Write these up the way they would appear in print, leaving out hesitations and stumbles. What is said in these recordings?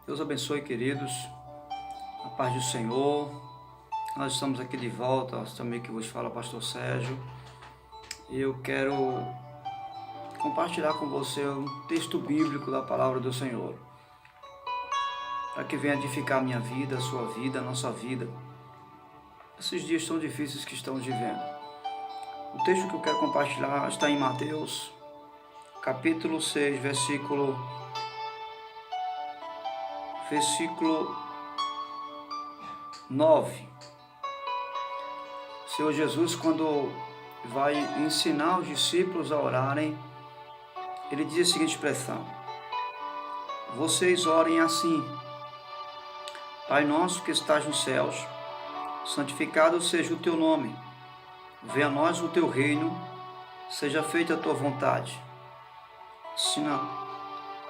Deus abençoe, queridos, a paz do Senhor. Nós estamos aqui de volta, também que vos fala Pastor Sérgio. E eu quero compartilhar com você um texto bíblico da palavra do Senhor, para que venha edificar a minha vida, a sua vida, a nossa vida. Esses dias tão difíceis que estamos vivendo. O texto que eu quero compartilhar está em Mateus, capítulo 6, versículo 9. O Senhor Jesus, quando vai ensinar os discípulos a orarem, ele diz a seguinte expressão: vocês orem assim: Pai nosso que estás nos céus, santificado seja o teu nome, venha a nós o teu reino, seja feita a tua vontade,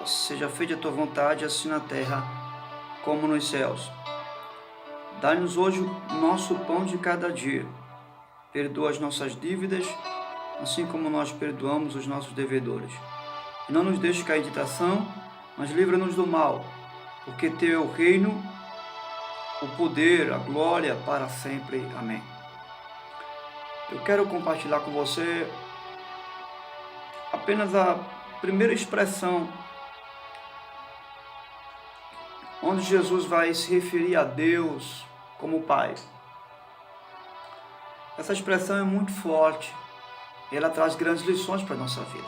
seja feita a tua vontade assim na terra como nos céus. Dai-nos hoje o nosso pão de cada dia. Perdoa as nossas dívidas, assim como nós perdoamos os nossos devedores. E não nos deixes cair em tentação, mas livra-nos do mal, porque teu é o reino, o poder, a glória para sempre. Amém. Eu quero compartilhar com você apenas a primeira expressão onde Jesus vai se referir a Deus como Pai. Essa expressão é muito forte e ela traz grandes lições para a nossa vida.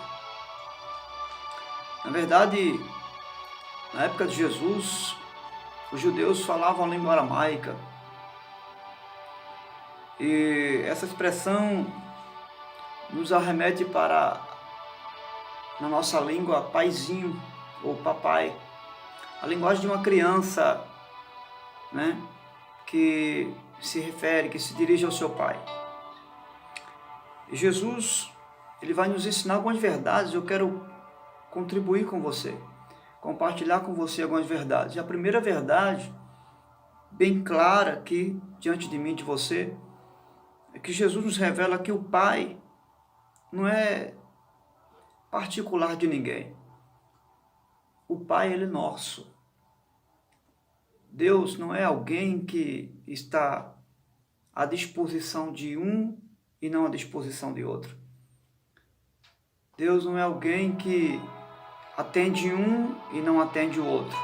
Na verdade, na época de Jesus, os judeus falavam a língua aramaica. E essa expressão nos arremete para, na nossa língua, paizinho ou papai. A linguagem de uma criança, né, que se refere, que se dirige ao seu pai. E Jesus, ele vai nos ensinar algumas verdades. Eu quero contribuir com você, compartilhar com você algumas verdades. E a primeira verdade, bem clara aqui diante de mim, de você, é que Jesus nos revela que o Pai não é particular de ninguém. O Pai, ele é nosso. Deus não é alguém que está à disposição de um e não à disposição de outro. Deus não é alguém que atende um e não atende o outro.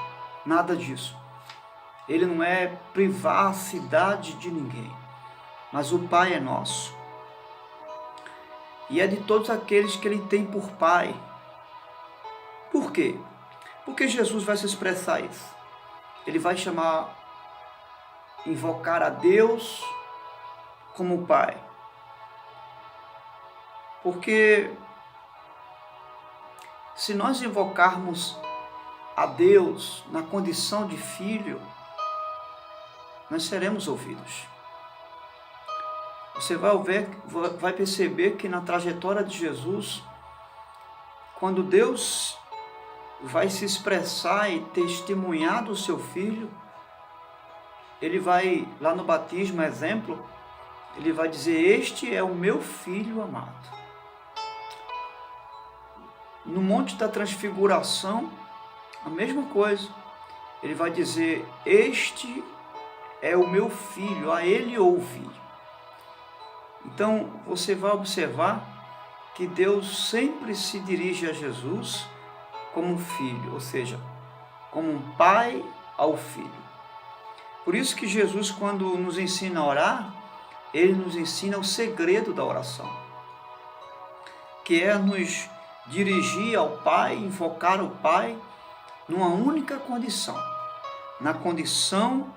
Nada disso. Ele não é privacidade de ninguém. Mas o Pai é nosso. E é de todos aqueles que Ele tem por Pai. Por quê? Porque Jesus vai se expressar isso. Ele vai invocar a Deus como Pai. Porque se nós invocarmos a Deus na condição de filho, nós seremos ouvidos. Você vai perceber que na trajetória de Jesus, quando Deus vai se expressar e testemunhar do seu Filho, ele vai, lá no batismo, exemplo, ele vai dizer: este é o meu Filho amado. No Monte da Transfiguração, a mesma coisa. Ele vai dizer: este é o meu Filho, a ele ouvi. Então, você vai observar que Deus sempre se dirige a Jesus como um filho, ou seja, como um pai ao filho. Por isso que Jesus, quando nos ensina a orar, ele nos ensina o segredo da oração, que é nos dirigir ao Pai, invocar o Pai numa única condição, na condição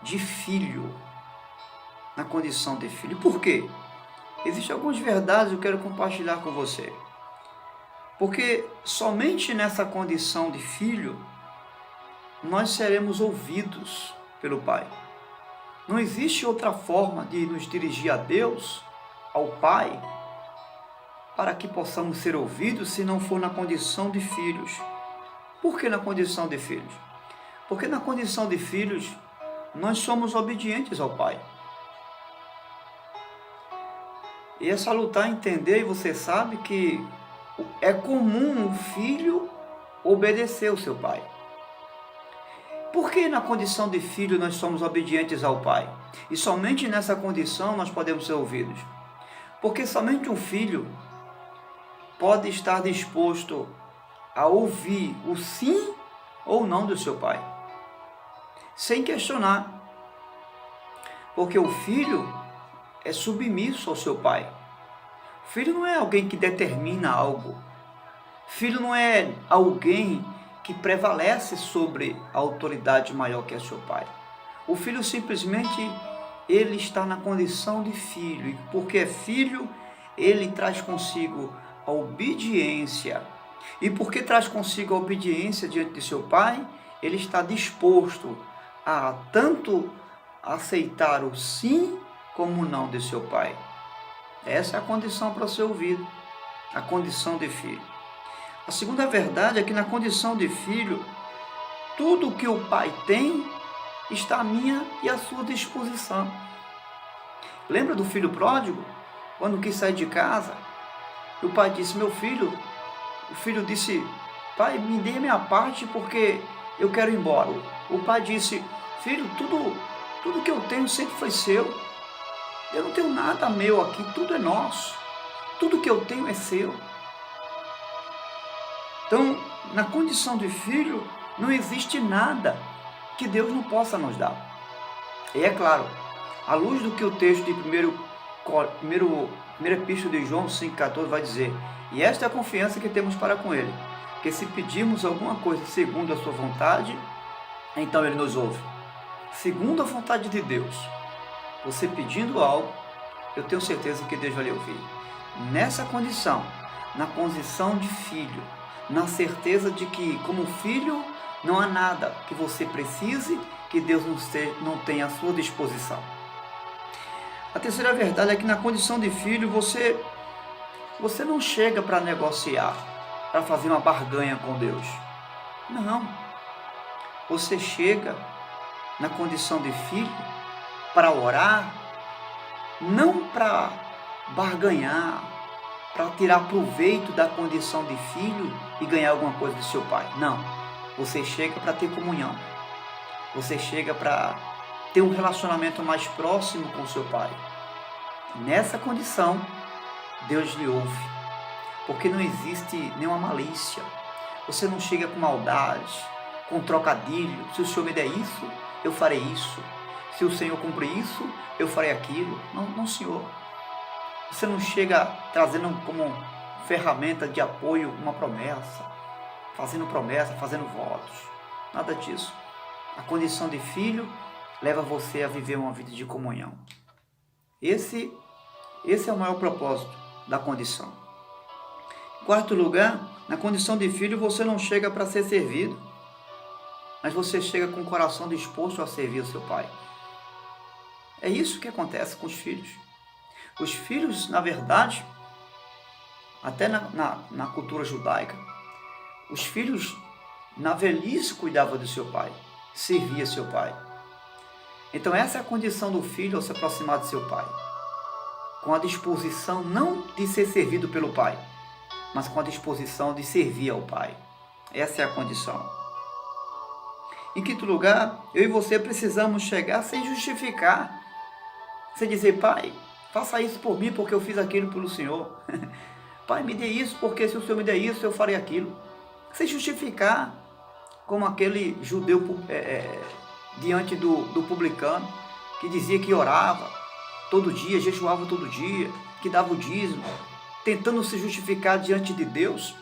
de filho. Na condição de filho. Por quê? Existem algumas verdades que eu quero compartilhar com você. Porque somente nessa condição de filho, nós seremos ouvidos pelo Pai. Não existe outra forma de nos dirigir a Deus, ao Pai, para que possamos ser ouvidos, se não for na condição de filhos. Por que na condição de filhos? Porque na condição de filhos, nós somos obedientes ao Pai. E é salutar entender, e você sabe que é comum um filho obedecer ao seu pai. Por que na condição de filho nós somos obedientes ao Pai? E somente nessa condição nós podemos ser ouvidos. Porque somente um filho pode estar disposto a ouvir o sim ou não do seu pai, sem questionar. Porque o filho é submisso ao seu pai. O filho não é alguém que determina algo. Filho não é alguém que prevalece sobre a autoridade maior que é seu pai. O filho simplesmente, ele está na condição de filho, e porque é filho, ele traz consigo a obediência, e porque traz consigo a obediência diante de seu pai, ele está disposto a tanto aceitar o sim como o não de seu pai. Essa é a condição para ser ouvido, a condição de filho. A segunda verdade é que na condição de filho, tudo que o pai tem está à minha e à sua disposição. Lembra do filho pródigo? Quando quis sair de casa, o pai disse, meu filho, o filho disse, pai, me dê a minha parte porque eu quero ir embora. O pai disse, filho, tudo que eu tenho sempre foi seu. Eu não tenho nada meu aqui, tudo é nosso. Tudo que eu tenho é seu. Então, na condição de filho, não existe nada que Deus não possa nos dar. E é claro, à luz do que o texto de 1 Epístola de João 5,14 vai dizer, e esta é a confiança que temos para com Ele, que se pedirmos alguma coisa segundo a sua vontade, então Ele nos ouve. Segundo a vontade de Deus, você pedindo algo, eu tenho certeza que Deus vai lhe ouvir. Nessa condição, na condição de filho, na certeza de que, como filho, não há nada que você precise que Deus não tenha à sua disposição. A terceira verdade é que na condição de filho, você não chega para negociar, para fazer uma barganha com Deus. Não. Você chega na condição de filho para orar, não para barganhar, para tirar proveito da condição de filho e ganhar alguma coisa do seu pai. Não. Você chega para ter comunhão. Você chega para ter um relacionamento mais próximo com o seu pai. Nessa condição, Deus lhe ouve. Porque não existe nenhuma malícia. Você não chega com maldade, com trocadilho. Se o Senhor me der isso, eu farei isso. Se o Senhor cumprir isso, eu farei aquilo. Não, Senhor. Você não chega trazendo como ferramenta de apoio uma promessa, fazendo votos. Nada disso. A condição de filho leva você a viver uma vida de comunhão. Esse é o maior propósito da condição. Em quarto lugar, na condição de filho, você não chega para ser servido, mas você chega com o coração disposto a servir o seu pai. É isso que acontece com os filhos. Os filhos, na verdade, até na cultura judaica, os filhos na velhice cuidavam do seu pai, servia seu pai. Então essa é a condição do filho ao se aproximar de seu pai, com a disposição não de ser servido pelo pai, mas com a disposição de servir ao pai. Essa é a condição. Em quinto lugar, eu e você precisamos chegar sem justificar, sem dizer, pai, faça isso por mim porque eu fiz aquilo pelo Senhor. Pai, me dê isso porque se o Senhor me der isso, eu farei aquilo. Sem justificar, como aquele judeu diante do publicano, que dizia que orava todo dia, jejuava todo dia, que dava o dízimo, tentando se justificar diante de Deus,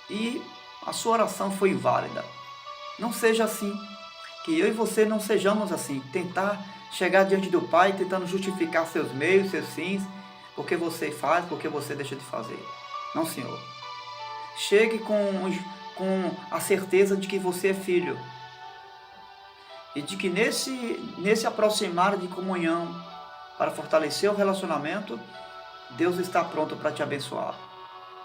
e a sua oração foi inválida. Não seja assim, que eu e você não sejamos assim, tentar chegar diante do Pai, tentando justificar seus meios, seus fins, porque você faz, porque você deixa de fazer. Não, Senhor. Chegue com a certeza de que você é filho, e de que nesse aproximar de comunhão, para fortalecer o relacionamento, Deus está pronto para te abençoar.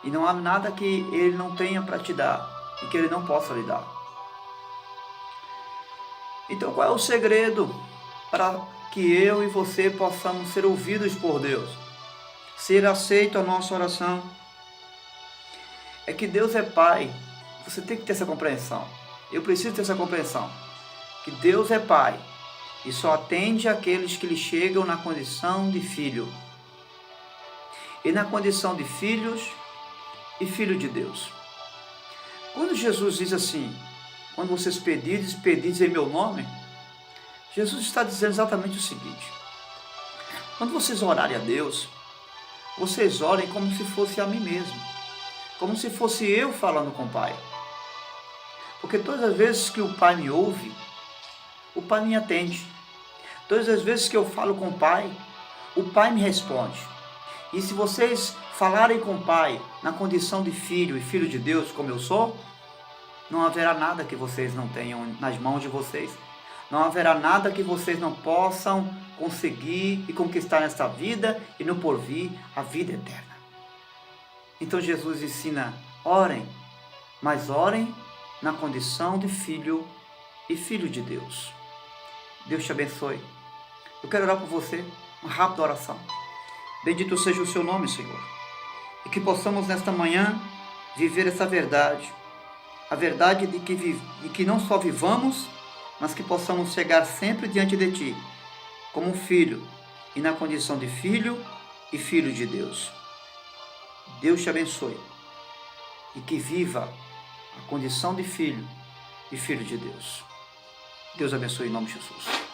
E não há nada que Ele não tenha para te dar, e que Ele não possa lhe dar. Então qual é o segredo para que eu e você possamos ser ouvidos por Deus? Ser aceito a nossa oração? É que Deus é Pai. Você tem que ter essa compreensão. Eu preciso ter essa compreensão, que Deus é Pai e só atende aqueles que lhe chegam na condição de filho. E na condição de filhos e filho de Deus. Quando Jesus diz assim, quando vocês pedis em meu nome, Jesus está dizendo exatamente o seguinte: quando vocês orarem a Deus, vocês orem como se fosse a mim mesmo, como se fosse eu falando com o Pai. Porque todas as vezes que o Pai me ouve, o Pai me atende. Todas as vezes que eu falo com o Pai me responde. E se vocês falarem com o Pai na condição de filho e filho de Deus, como eu sou, não haverá nada que vocês não tenham nas mãos de vocês. Não haverá nada que vocês não possam conseguir e conquistar nesta vida e no porvir, a vida eterna. Então Jesus ensina, orem, mas orem na condição de filho e filho de Deus. Deus te abençoe. Eu quero orar por você, uma rápida oração. Bendito seja o seu nome, Senhor. E que possamos nesta manhã viver essa verdade. A verdade de que não só vivamos, mas que possamos chegar sempre diante de Ti, como filho, e na condição de filho e filho de Deus. Deus te abençoe. E que viva a condição de filho e filho de Deus. Deus abençoe em nome de Jesus.